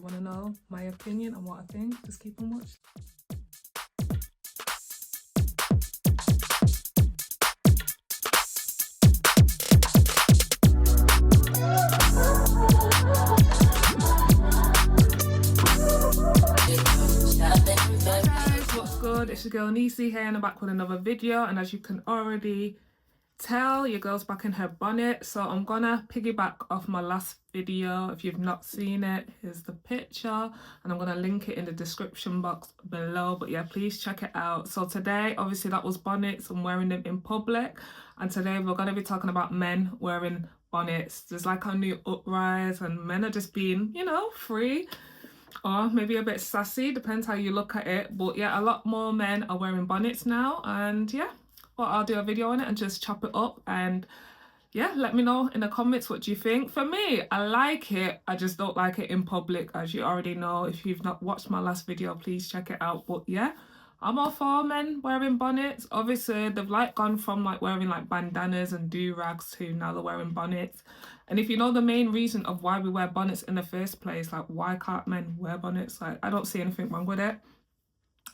you want to know my opinion on what I think, just keep on watching. What's good? It's your girl Nisi here and I'm back with another video, and as you can already tell, your girl's back in her bonnet. So I'm gonna piggyback off my last video. If you've not seen it, here's the picture and I'm gonna link it in the description box below, but yeah, please check it out. So today, obviously that was bonnets and wearing them in public, and today we're gonna be talking about men wearing bonnets. There's like a new uprise and men are just being, you know, free or maybe a bit sassy, depends how you look at it. But yeah, a lot more men are wearing bonnets now, and yeah, well, I'll do a video on it and just chop it up, and yeah, let me know in the comments what you think. For me, I like it, I just don't like it in public, as you already know. If you've not watched my last video, please check it out. But yeah, I'm all for men wearing bonnets. Obviously they've like gone from like wearing like bandanas and do-rags to now they're wearing bonnets. And if you know the main reason of why we wear bonnets in the first place, like why can't men wear bonnets? Like, I don't see anything wrong with it.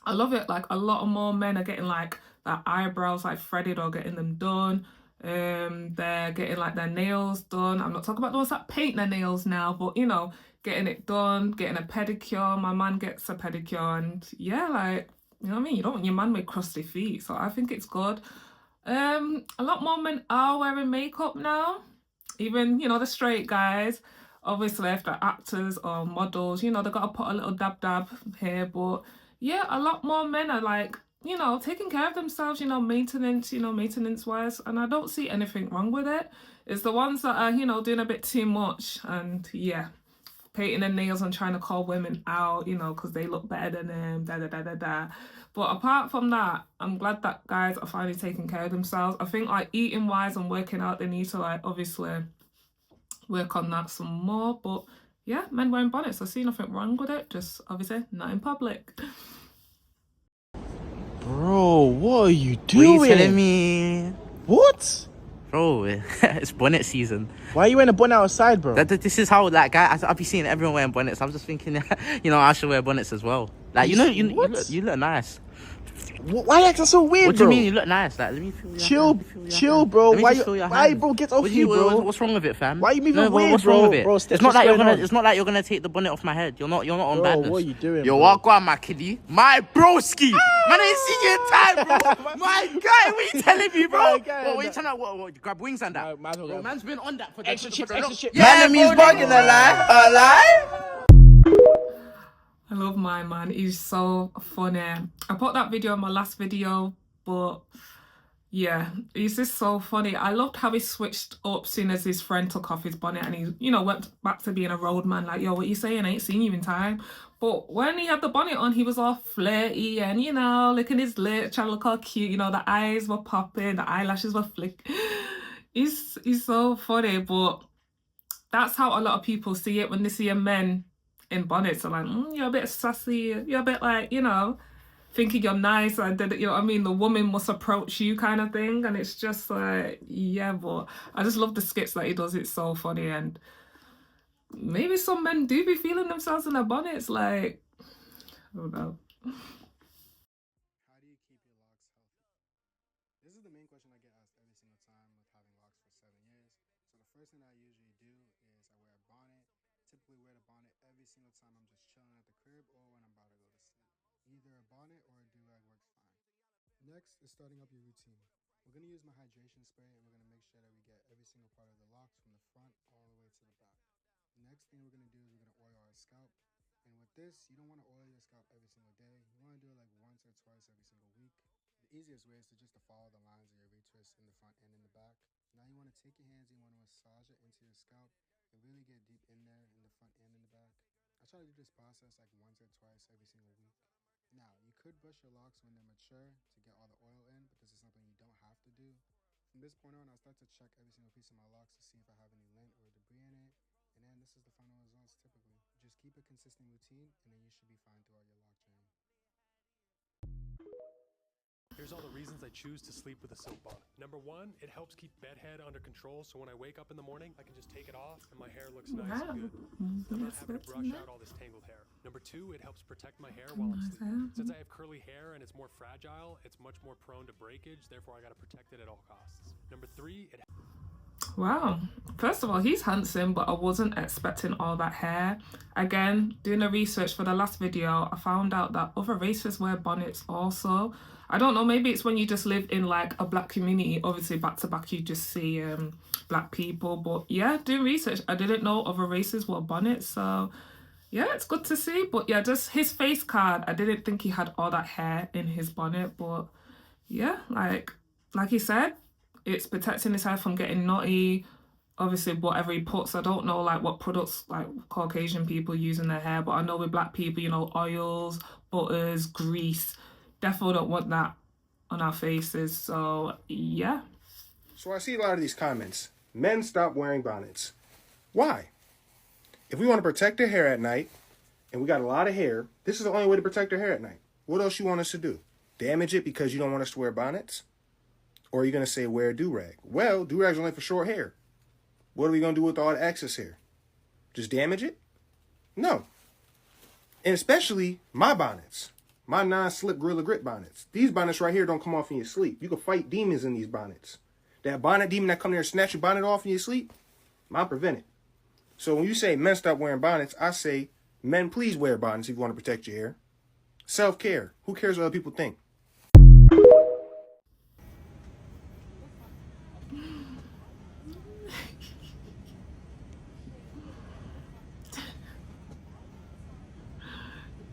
I love it. Like, a lot of more men are getting like their eyebrows like threaded or getting them done. They're getting like their nails done. I'm not talking about the ones that paint their nails now, but you know, getting it done, getting a pedicure. My man gets a pedicure, and yeah, like, you know what I mean? You don't want your man with crusty feet, so I think it's good. A lot more men are wearing makeup now. Even, you know, the straight guys, obviously if they're actors or models, you know, they gotta put a little dab here. But yeah, a lot more men are like, you know, taking care of themselves, you know, maintenance wise, and I don't see anything wrong with it. It's the ones that are, you know, doing a bit too much, and yeah, painting their nails and trying to call women out, you know, because they look better than them, But apart from that, I'm glad that guys are finally taking care of themselves. I think like eating wise and working out, they need to like obviously work on that some more. But yeah, men wearing bonnets, I see nothing wrong with it, just obviously not in public. Bro, what are you doing? What are you telling me? What? Bro, it's bonnet season. Why are you wearing a bonnet outside, bro? This is how, like, I'll be seeing everyone wearing bonnets. I'm just thinking, you know, I should wear bonnets as well. Like, you look nice. Why are you so weird, What do bro? you mean you look nice? Like, let me feel your hand. Chill, bro. Why, bro? Get off you, bro. What's wrong with it, fam? Why are you moving weird, what's bro? wrong with it? Bro, it's not like you're gonna take the bonnet off my head. You're not on bro, badness. what are you doing, Yo, bro? walk on, my kiddie. My broski. Man, I ain't seen you in time, bro. My guy, what are you telling me, bro? What are you trying to, what, grab wings and that? Bro, man's been on that for the extra chips. Yeah, man, he's bugging alive. I love my man, he's so funny. I put that video in my last video, but yeah, he's just so funny. I loved how he switched up soon as his friend took off his bonnet and he, you know, went back to being a road man, like, yo, what you saying? I ain't seen you in time. But when he had the bonnet on, he was all flirty and, you know, licking his lips, trying to look all cute, you know, the eyes were popping, the eyelashes were flicking. He's so funny. But that's how a lot of people see it when they see a men in bonnets. Are like, you're a bit sassy, you're a bit like, you know, thinking you're nice, and you know what I mean, the woman must approach you kind of thing. And it's just like, yeah, but I just love the skits that he does. It's so funny. And maybe some men do be feeling themselves in their bonnets, like, I don't know. How do you keep your locks healthy? This is the main question I get asked every single time with having locks for 7 years. So the first thing I usually do is I wear a bonnet. Typically wear the bonnet every single time I'm just chilling at the crib or when I'm about to go to sleep. Either a bonnet or a do-rag works fine. Next is starting up your routine. We're going to use my hydration spray and we're going to make sure that we get every single part of the locks from the front all the way to the back. The next thing we're going to do is we're going to oil our scalp. And with this, you don't want to oil your scalp every single day. You want to do it like once or twice every single week. The easiest way is to just follow the lines of your retwist in the front and in the back. Now you want to take your hands and you want to massage it into your scalp and really get deep in there in the front and in the back. I try to do this process like once or twice every single week. Now, you could brush your locks when they're mature to get all the oil in, but this is something you don't have to do. From this point on, I'll start to check every single piece of my locks to see if I have any lint or debris in it. And then this is the final results typically. Just keep a consistent routine and then you should be fine throughout your lock journey. Here's all the reasons I choose to sleep with a silk bonnet. Number one, it helps keep bedhead under control, so when I wake up in the morning, I can just take it off and my hair looks nice and good. I'm not having to brush out all this tangled Number 2, it helps protect my hair while I'm sleeping. Since I have curly hair and it's more fragile, it's much more prone to breakage, therefore I gotta protect it at all costs. Number 3, it... Wow. First of all, he's handsome, but I wasn't expecting all that hair. Again, doing the research for the last video, I found out that other races wear bonnets also. I don't know, maybe it's when you just live in like a black community. Obviously, back to back, you just see black people. But yeah, doing research, I didn't know other races wore bonnets. So yeah, it's good to see. But yeah, just his face card, I didn't think he had all that hair in his bonnet. But yeah, like he said, it's protecting his hair from getting knotty. Obviously, whatever he puts, I don't know like what products like Caucasian people use in their hair, but I know with black people, you know, oils, butters, grease, definitely don't want that on our faces. So yeah. So I see a lot of these comments. Men stop wearing bonnets. Why? If we want to protect their hair at night, and we got a lot of hair, this is the only way to protect their hair at night. What else you want us to do? Damage it because you don't want us to wear bonnets? Or are you going to say wear a do-rag? Well, do-rags are only for short hair. What are we going to do with all the excess hair? Just damage it? No. And especially my bonnets. My non-slip Gorilla Grip bonnets. These bonnets right here don't come off in your sleep. You can fight demons in these bonnets. That bonnet demon that come there and snatch your bonnet off in your sleep, mine prevent it. So when you say men stop wearing bonnets, I say men please wear bonnets if you want to protect your hair. Self-care. Who cares what other people think?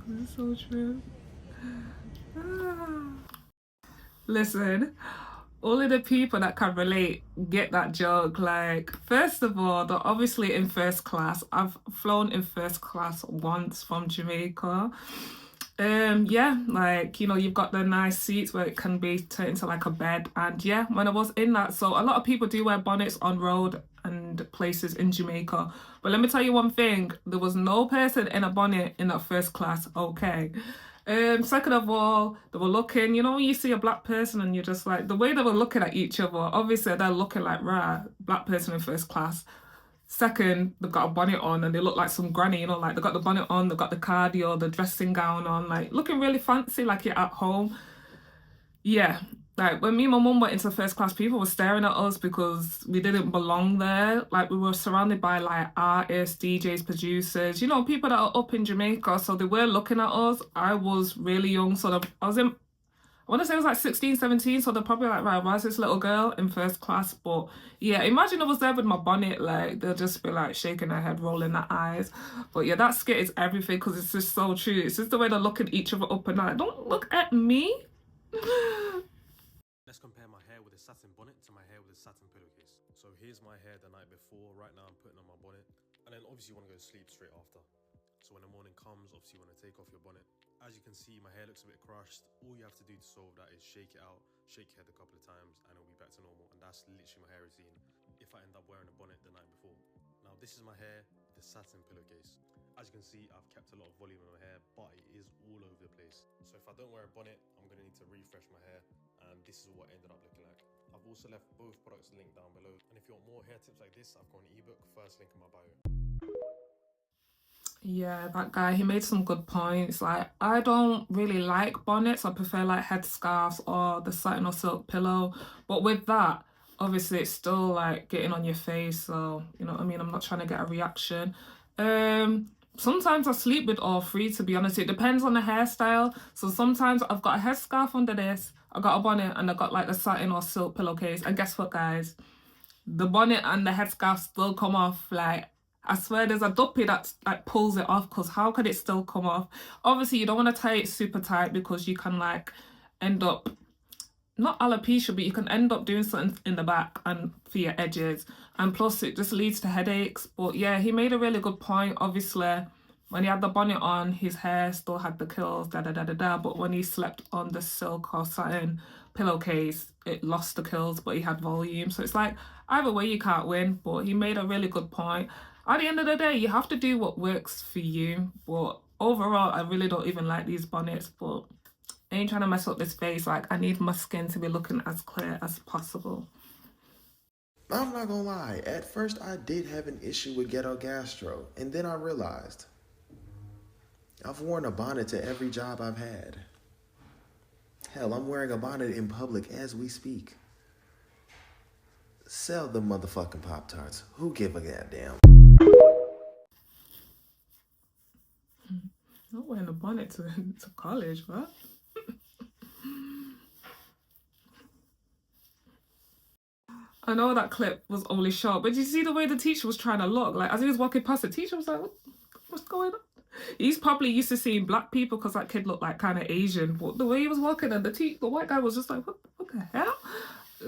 That's so true. Listen, all of the people that can relate get that joke. Like, first of all, they're obviously in first class. I've flown in first class once from Jamaica. Yeah, like, you know, you've got the nice seats where it can be turned into like a bed. And yeah, when I was in that, so a lot of people do wear bonnets on road and places in Jamaica. But let me tell you one thing, there was no person in a bonnet in that first class, okay? Second of all, they were looking, you know, when you see a black person and you're just like, the way they were looking at each other, obviously they're looking like, right, black person in first class. Second, they've got a bonnet on and they look like some granny, you know, like they've got the bonnet on, they've got the cardio, the dressing gown on, like looking really fancy, like you're at home. Yeah, like when me and my mum went into first class, people were staring at us because we didn't belong there. Like we were surrounded by like artists, DJs, producers, you know, people that are up in Jamaica. So they were looking at us. I was really young, so I want to say I was like 16, 17, so they're probably like, right, why is this little girl in first class? But yeah, imagine I was there with my bonnet, like, they'll just be like shaking their head, rolling their eyes. But yeah, that skit is everything because it's just so true. It's just the way they look at each other up and down. Like, don't look at me. Let's compare my hair with a satin bonnet to my hair with a satin pillowcase. So here's my hair the night before. Right now I'm putting on my bonnet. And then obviously you want to go to sleep straight after. So when the morning comes, obviously you want to take off your bonnet. As you can see, my hair looks a bit crushed. All you have to do to solve that is shake it out, shake your head a couple of times, and it'll be back to normal. And that's literally my hair routine if I end up wearing a bonnet the night before. Now, this is my hair with a satin pillowcase. As you can see, I've kept a lot of volume in my hair, but it is all over the place. So if I don't wear a bonnet, I'm going to need to refresh my hair. And this is what ended up looking like. I've also left both products linked down below. And if you want more hair tips like this, I've got an ebook, first link in my bio. Yeah, that guy, he made some good points. Like, I don't really like bonnets. I prefer like headscarves or the satin or silk pillow. But with that, obviously it's still like getting on your face. So, you know what I mean? I'm not trying to get a reaction. Sometimes I sleep with all three, to be honest. It depends on the hairstyle. So sometimes I've got a headscarf under this, I got a bonnet, and I got like the satin or silk pillowcase. And guess what, guys? The bonnet and the headscarf still come off. Like, I swear there's a duppy that like pulls it off, because how could it still come off? Obviously, you don't want to tie it super tight because you can like end up, not alopecia, but you can end up doing something in the back and for your edges. And plus it just leads to headaches. But yeah, he made a really good point. Obviously, when he had the bonnet on, his hair still had the curls, but when he slept on the silk or satin pillowcase, it lost the curls, but he had volume. So it's like, either way you can't win. But he made a really good point. At the end of the day, you have to do what works for you. But overall, I really don't even like these bonnets. But I ain't trying to mess up this face. Like, I need my skin to be looking as clear as possible. I'm not gonna lie. At first, I did have an issue with ghetto gastro. And then I realized I've worn a bonnet to every job I've had. Hell, I'm wearing a bonnet in public as we speak. Sell the motherfucking Pop-Tarts. Who give a goddamn? Not wearing a bonnet to college, what? I know that clip was only short, but did you see the way the teacher was trying to look? Like, as he was walking past, the teacher was like, what's going on? He's probably used to seeing black people because that kid looked like kind of Asian. But the way he was walking, and the white guy was just like, what the hell?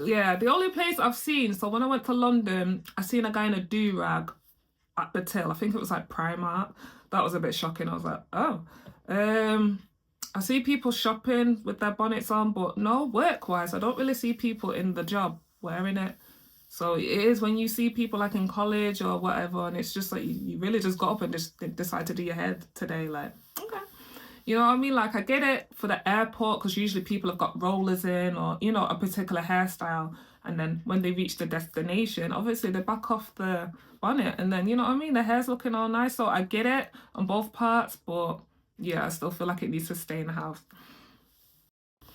Yeah, the only place I've seen, so when I went to London, I seen a guy in a do-rag at the till. I think it was like Primark. That was a bit shocking. I was like, oh. I see people shopping with their bonnets on, but no, work-wise, I don't really see people in the job wearing it. So it is when you see people like in college or whatever, and it's just like you really just got up and just decide to do your hair today. Like, okay. You know what I mean? Like, I get it for the airport because usually people have got rollers in or, you know, a particular hairstyle. And then when they reach the destination, obviously they back off the bonnet. And then, you know what I mean? The hair's looking all nice. So I get it on both parts. But yeah, I still feel like it needs to stay in the house.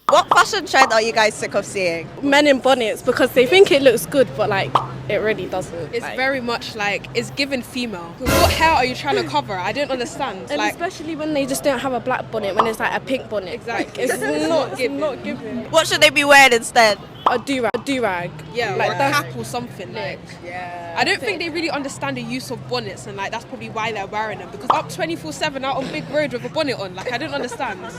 What fashion trend are you guys sick of seeing? Men in bonnets, because they think it looks good, but like it really doesn't. It's very much like it's given female. What hair are you trying to cover? I don't understand. And like, especially when they just don't have a black bonnet, when it's like a pink bonnet. Exactly. Like, it's not given. What should they be wearing instead? A do-rag. Yeah, like or a cap or something. Like, yeah. I don't think they really understand the use of bonnets, and like that's probably why they're wearing them. Because up 24/7 out on big road with a bonnet on, like I don't understand.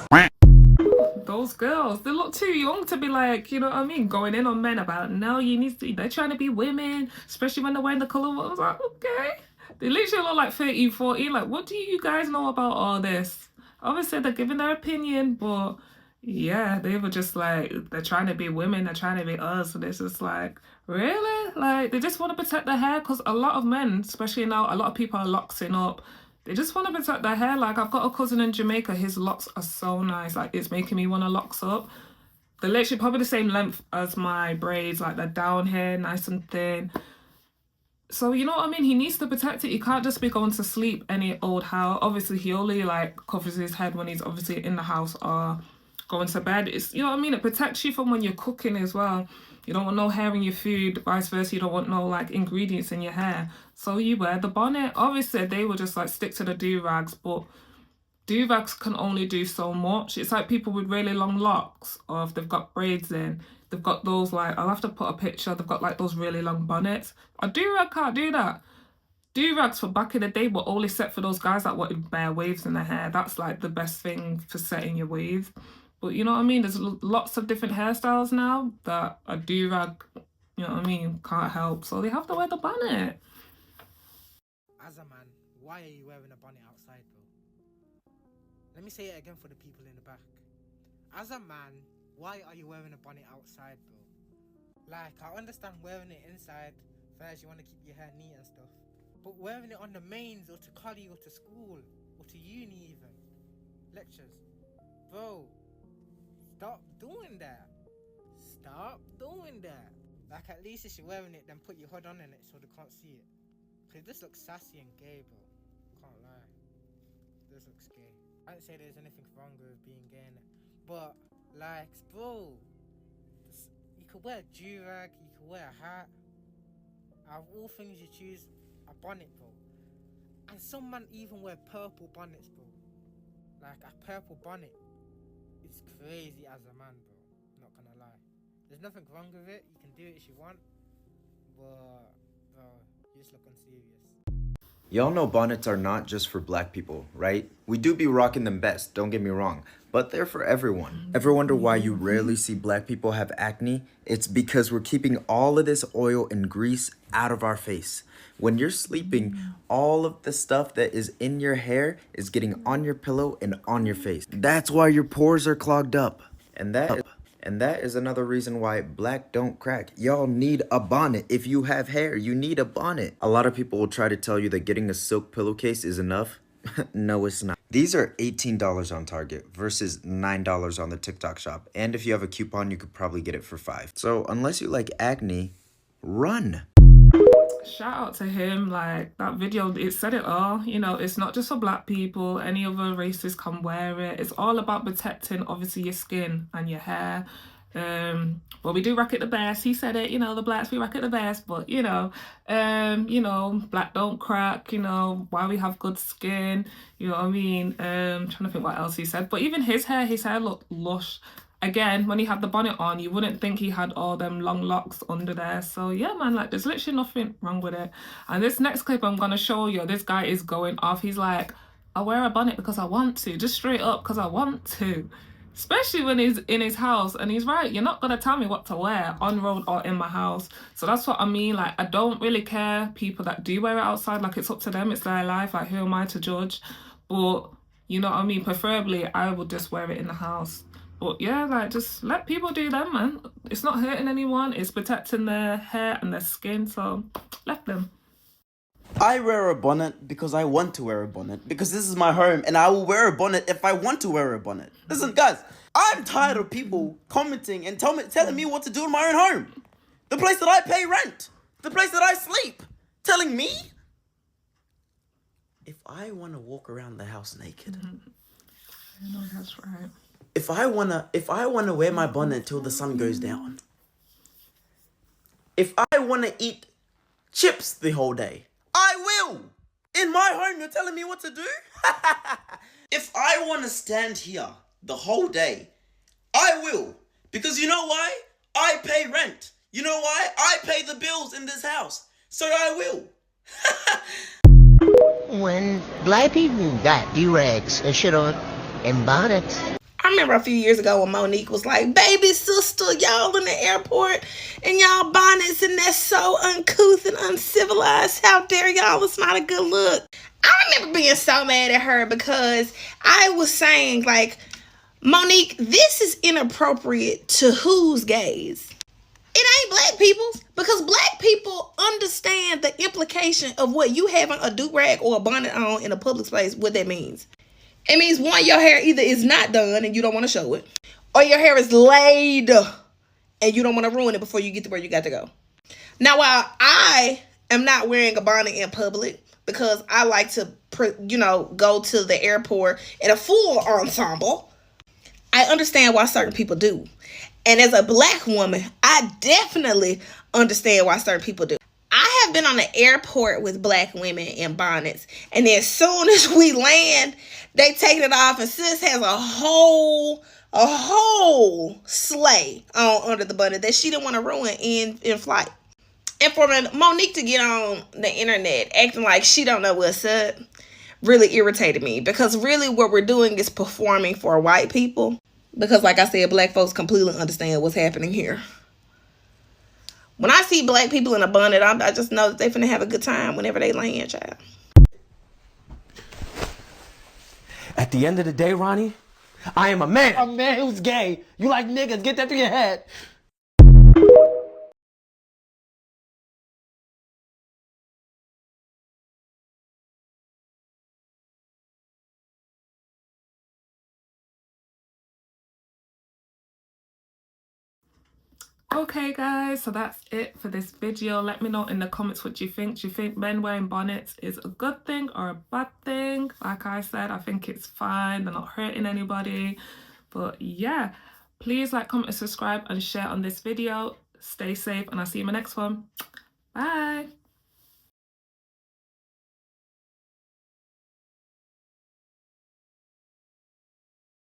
Those girls, they look too young to be like, you know what I mean, going in on men about, no, you need to, they're trying to be women, especially when they're wearing the colour. I was like, okay. They literally look like 13, 14. Like, what do you guys know about all this? Obviously, they're giving their opinion, but yeah, they were just like, they're trying to be women, they're trying to be us. And it's just like, really? Like, they just want to protect their hair because a lot of men, especially now, a lot of people are loxing up. They just want to protect their hair. Like, I've got a cousin in Jamaica. His locks are so nice. Like, it's making me want to locks up. They're literally probably the same length as my braids. Like, they're down here, nice and thin. So, you know what I mean? He needs to protect it. He can't just be going to sleep any old how. Obviously, he only, like, covers his head when he's obviously in the house or going to bed. It's, you know what I mean? It protects you from when you're cooking as well. You don't want no hair in your food, vice versa. You don't want no, like, ingredients in your hair. So you wear the bonnet. Obviously, they will just, like, stick to the do-rags, but do-rags can only do so much. It's like people with really long locks, or if they've got braids in, they've got those, like, I'll have to put a picture, they've got, like, those really long bonnets. A do-rag can't do that. Do-rags for back in the day were only set for those guys that wanted bare waves in their hair. That's, like, the best thing for setting your wave. But you know what I mean? There's lots of different hairstyles now that a do-rag, you know what I mean, can't help. So they have to wear the bonnet. As a man, why are you wearing a bonnet outside, bro? Let me say it again for the people in the back. As a man, why are you wearing a bonnet outside, bro? Like, I understand wearing it inside, first you want to keep your hair neat and stuff. But wearing it on the mains or to college or to school or to uni even, lectures, bro, stop doing that. Stop doing that. Like, at least if you're wearing it, then put your hood on in it so they can't see it. Because this looks sassy and gay, bro. Can't lie. This looks gay. I don't say there's anything wrong with being gay in it. But, like, bro, you could wear a do-rag, you could wear a hat. Out of all things you choose, a bonnet, bro. And some man even wear purple bonnets, bro. Like, a purple bonnet. It's crazy as a man, bro. Not gonna lie. There's nothing wrong with it. You can do it if you want. But, bro, you just look unserious. Y'all know bonnets are not just for black people, right? We do be rocking them best, don't get me wrong. But they're for everyone. Ever wonder why you rarely see black people have acne? It's because we're keeping all of this oil and grease out of our face. When you're sleeping, all of the stuff that is in your hair is getting on your pillow and on your face. That's why your pores are clogged up. And that is another reason why black don't crack. Y'all need a bonnet. If you have hair, you need a bonnet. A lot of people will try to tell you that getting a silk pillowcase is enough. No, it's not. These are $18 on Target versus $9 on the TikTok shop. And if you have a coupon, you could probably get it for $5. So unless you like acne, run. shout out to him. Like, that video, it said it all. You know, it's not just for black people. Any other races can wear it. It's all about protecting, obviously, your skin and your hair. But we do rock it the best. He said it, you know, the blacks, we rock it the best. But, you know, black don't crack, you know, why we have good skin, you know what I mean? Trying to think what else he said. But even his hair looked lush. Again, when he had the bonnet on, you wouldn't think he had all them long locks under there. So yeah, man, like, there's literally nothing wrong with it. And this next clip I'm gonna show you, this guy is going off. He's like, I wear a bonnet because I want to, just straight up because I want to. Especially when he's in his house. And he's right, you're not gonna tell me what to wear on road or in my house. So that's what I mean. Like, I don't really care people that do wear it outside. Like, it's up to them, it's their life. Like, who am I to judge? But you know what I mean, preferably I would just wear it in the house. But yeah, like, just let people do them, man. It's not hurting anyone. It's protecting their hair and their skin. So let them. I wear a bonnet because I want to wear a bonnet. Because this is my home and I will wear a bonnet if I want to wear a bonnet. Listen, guys, I'm tired of people commenting and telling me what to do in my own home. The place that I pay rent. The place that I sleep. Telling me? If I want to walk around the house naked. I know that's right. If I wanna wear my bonnet till the sun goes down. If I wanna eat chips the whole day, I will. In my home, you're telling me what to do? If I wanna stand here the whole day, I will. Because you know why? I pay rent. You know why? I pay the bills in this house. So I will. When black people got do-rags and shit on and bonnets. I remember a few years ago when Monique was like, baby sister, y'all in the airport and y'all bonnets and that's so uncouth and uncivilized. How dare y'all? It's not a good look. I remember being so mad at her because I was saying, like, Monique, this is inappropriate to whose gaze? It ain't black people's, because black people understand the implication of what you having a do-rag or a bonnet on in a public place, what that means. It means, one, your hair either is not done and you don't want to show it, or your hair is laid and you don't want to ruin it before you get to where you got to go. Now, while I am not wearing a bonnet in public because I like to, go to the airport in a full ensemble, I understand why certain people do. And as a black woman, I definitely understand why certain people do. I have been on the airport with black women in bonnets, and then as soon as we land, they take it off, and sis has a whole sleigh on under the bonnet that she didn't want to ruin in flight. And for Monique to get on the internet acting like she don't know what's up really irritated me, because really what we're doing is performing for white people. Because like I said, black folks completely understand what's happening here. When I see black people in a bonnet, I just know that they finna have a good time whenever they land, child. At the end of the day, Ronnie, I am a man. A man who's gay. You like niggas, get that through your head. Okay guys, so that's it for this video. Let me know in the comments what you think. Do you think men wearing bonnets is a good thing or a bad thing? Like I said, I think it's fine. They're not hurting anybody. But yeah, please like, comment, and subscribe and share on this video. Stay safe and I'll see you in my next one. Bye.